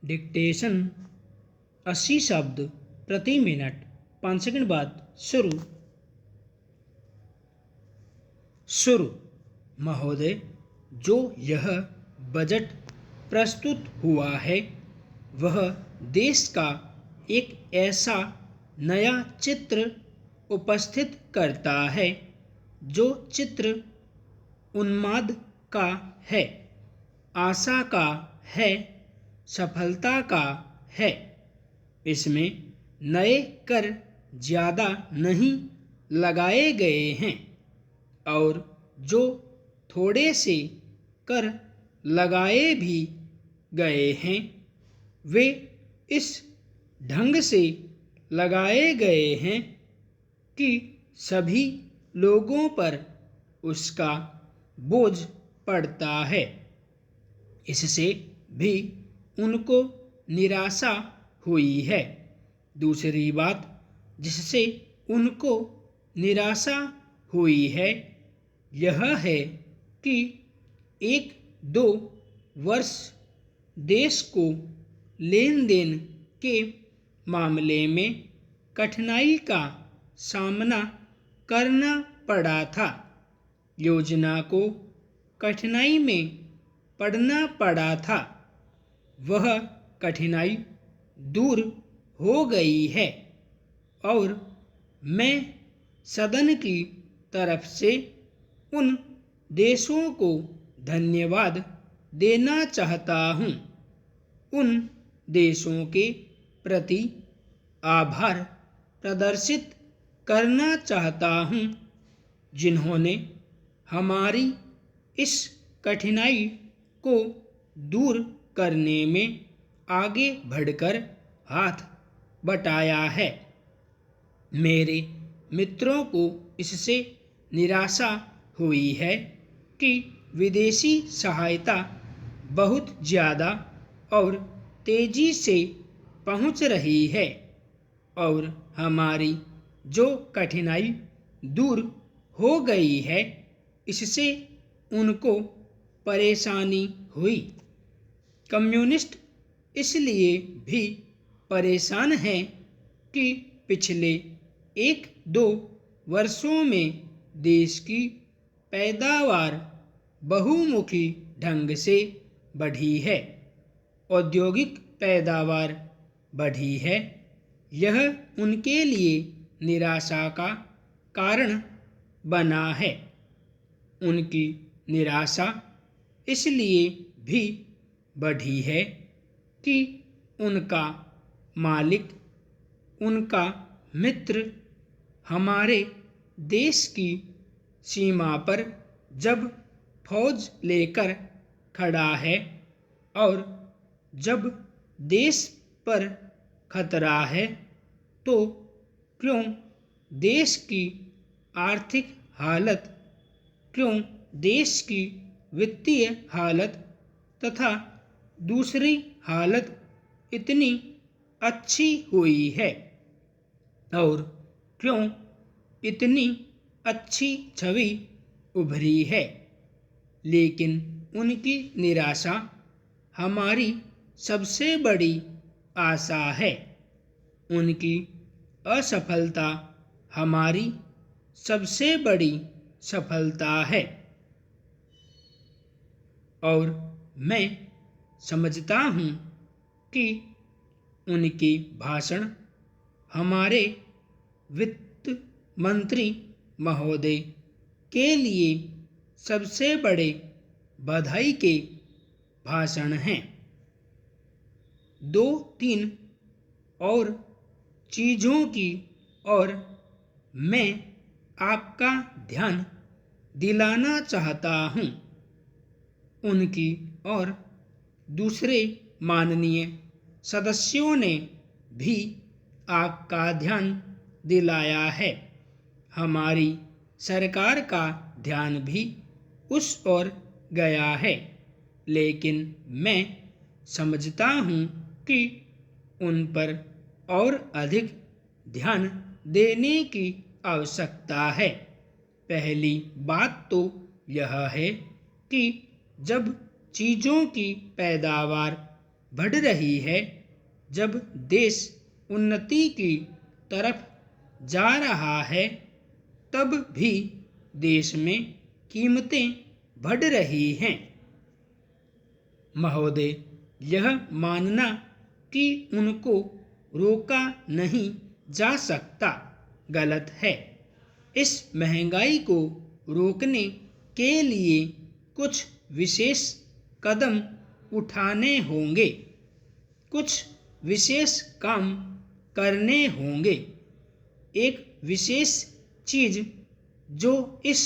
Dictation 80 शब्द प्रति minute. 5 second बाद शुरू। महोदय, जो यह बजट प्रस्तुत हुआ है वह देश का एक ऐसा नया चित्र उपस्थित करता है जो चित्र उन्माद का है, आशा का है, सफलता का है। इसमें नए कर ज़्यादा नहीं लगाए गए हैं और जो थोड़े से कर लगाए भी गए हैं वे इस ढंग से लगाए गए हैं कि सभी लोगों पर उसका बोझ पड़ता है। इससे भी उनको निराशा हुई है। दूसरी बात जिससे उनको निराशा हुई है यह है कि 1-2 वर्ष देश को लेन देन के मामले में कठिनाई का सामना करना पड़ा था। योजना को कठिनाई में पड़ना पड़ा था, वह कठिनाई दूर हो गई है और मैं सदन की तरफ से उन देशों को धन्यवाद देना चाहता हूँ, उन देशों के प्रति आभार प्रदर्शित करना चाहता हूँ जिन्होंने हमारी इस कठिनाई को दूर करने में आगे बढ़कर हाथ बटाया है। मेरे मित्रों को इससे निराशा हुई है कि विदेशी सहायता बहुत ज़्यादा और तेज़ी से पहुंच रही है और हमारी जो कठिनाई दूर हो गई है इससे उनको परेशानी हुई। कम्युनिस्ट इसलिए भी परेशान हैं कि पिछले 1-2 वर्षों में देश की पैदावार बहुमुखी ढंग से बढ़ी है, औद्योगिक पैदावार बढ़ी है। यह उनके लिए निराशा का कारण बना है। उनकी निराशा इसलिए भी बढ़ी है कि उनका मालिक, उनका मित्र हमारे देश की सीमा पर जब फौज लेकर खड़ा है और जब देश पर खतरा है तो क्यों देश की आर्थिक हालत, क्यों देश की वित्तीय हालत तथा दूसरी हालत इतनी अच्छी हुई है और क्यों इतनी अच्छी छवि उभरी है। लेकिन उनकी निराशा हमारी सबसे बड़ी आशा है। उनकी असफलता हमारी सबसे बड़ी सफलता है और मैं समझता हूँ कि उनके भाषण हमारे वित्त मंत्री महोदय के लिए सबसे बड़े बधाई के भाषण हैं। 2-3 और चीज़ों की और मैं आपका ध्यान दिलाना चाहता हूँ। उनकी और दूसरे माननीय सदस्यों ने भी आपका ध्यान दिलाया है। हमारी सरकार का ध्यान भी उस ओर गया है, लेकिन मैं समझता हूँ कि उन पर और अधिक ध्यान देने की आवश्यकता है। पहली बात तो यह है कि जब चीज़ों की पैदावार बढ़ रही है, जब देश उन्नति की तरफ जा रहा है, तब भी देश में कीमतें बढ़ रही हैं। महोदय, यह मानना कि उनको रोका नहीं जा सकता गलत है। इस महंगाई को रोकने के लिए कुछ विशेष कदम उठाने होंगे, कुछ विशेष काम करने होंगे। एक विशेष चीज जो इस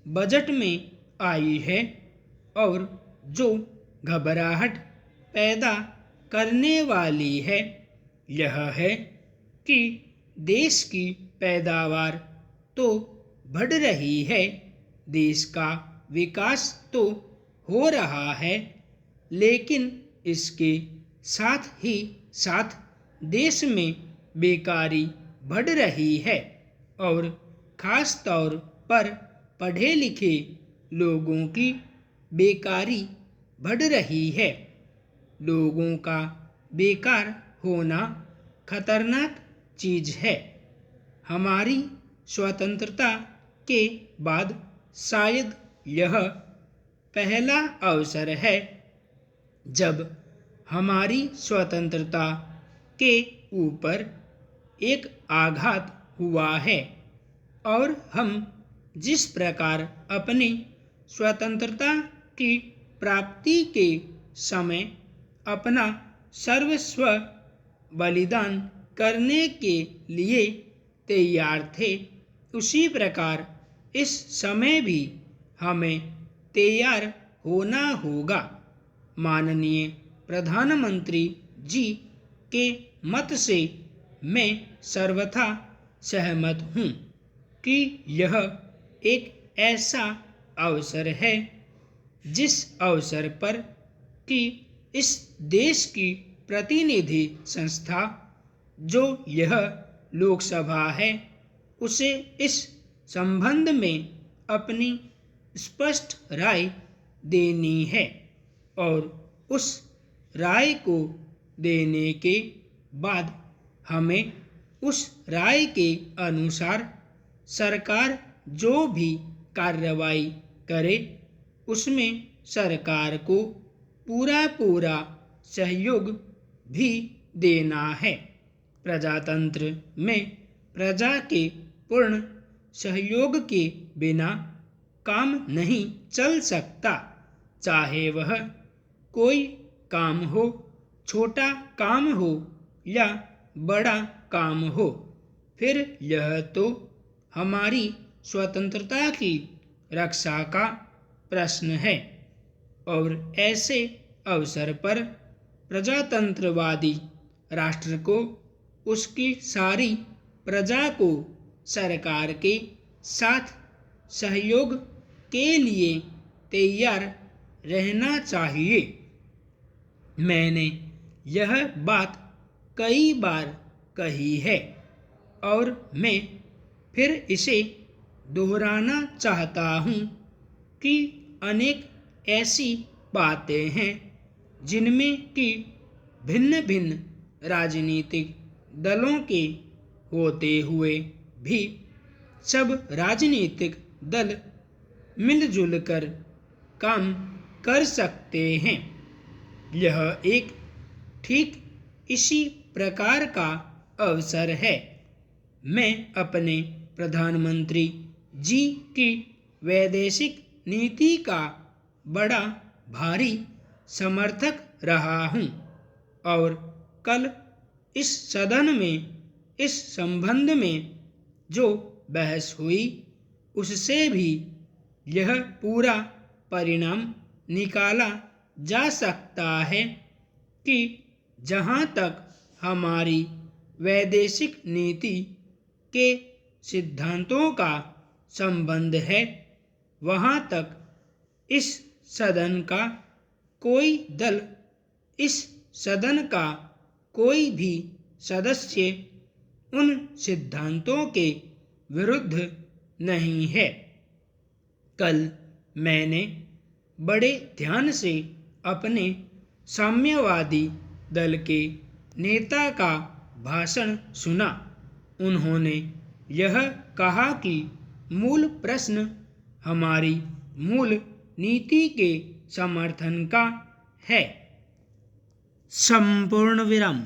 बजट में आई है और जो घबराहट पैदा करने वाली है, यह है कि देश की पैदावार तो बढ़ रही है, देश का विकास तो हो रहा है, लेकिन इसके साथ ही साथ देश में बेकारी बढ़ रही है और खास तौर पर पढ़े लिखे लोगों की बेकारी बढ़ रही है। लोगों का बेकार होना खतरनाक चीज है। हमारी स्वतंत्रता के बाद शायद यह पहला अवसर है जब हमारी स्वतंत्रता के ऊपर एक आघात हुआ है और हम जिस प्रकार अपनी स्वतंत्रता की प्राप्ति के समय अपना सर्वस्व बलिदान करने के लिए तैयार थे, उसी प्रकार इस समय भी हमें तैयार होना होगा। माननीय प्रधानमंत्री जी के मत से मैं सर्वथा सहमत हूँ कि यह एक ऐसा अवसर है जिस अवसर पर कि इस देश की प्रतिनिधि संस्था जो यह लोकसभा है, उसे इस संबंध में अपनी स्पष्ट राय देनी है और उस राय को देने के बाद हमें उस राय के अनुसार सरकार जो भी कार्रवाई करे उसमें सरकार को पूरा सहयोग भी देना है। प्रजातंत्र में प्रजा के पूर्ण सहयोग के बिना काम नहीं चल सकता, चाहे वह कोई काम हो, छोटा काम हो या बड़ा काम हो। फिर यह तो हमारी स्वतंत्रता की रक्षा का प्रश्न है और ऐसे अवसर पर प्रजातंत्रवादी राष्ट्र को उसकी सारी प्रजा को सरकार के साथ सहयोग के लिए तैयार रहना चाहिए। मैंने यह बात कई बार कही है और मैं फिर इसे दोहराना चाहता हूँ कि अनेक ऐसी बातें हैं जिनमें कि भिन्न भिन्न राजनीतिक दलों के होते हुए भी सब राजनीतिक दल मिलजुल कर काम कर सकते हैं। यह एक ठीक इसी प्रकार का अवसर है। मैं अपने प्रधानमंत्री जी की वैदेशिक नीति का बड़ा भारी समर्थक रहा हूँ और कल इस सदन में इस संबंध में जो बहस हुई उससे भी यह पूरा परिणाम निकाला जा सकता है कि जहाँ तक हमारी वैदेशिक नीति के सिद्धांतों का संबंध है, वहाँ तक इस सदन का कोई दल, इस सदन का कोई भी सदस्य उन सिद्धांतों के विरुद्ध नहीं है। कल मैंने बड़े ध्यान से अपने साम्यवादी दल के नेता का भाषण सुना। उन्होंने यह कहा कि मूल प्रश्न हमारी मूल नीति के समर्थन का है। संपूर्ण विराम।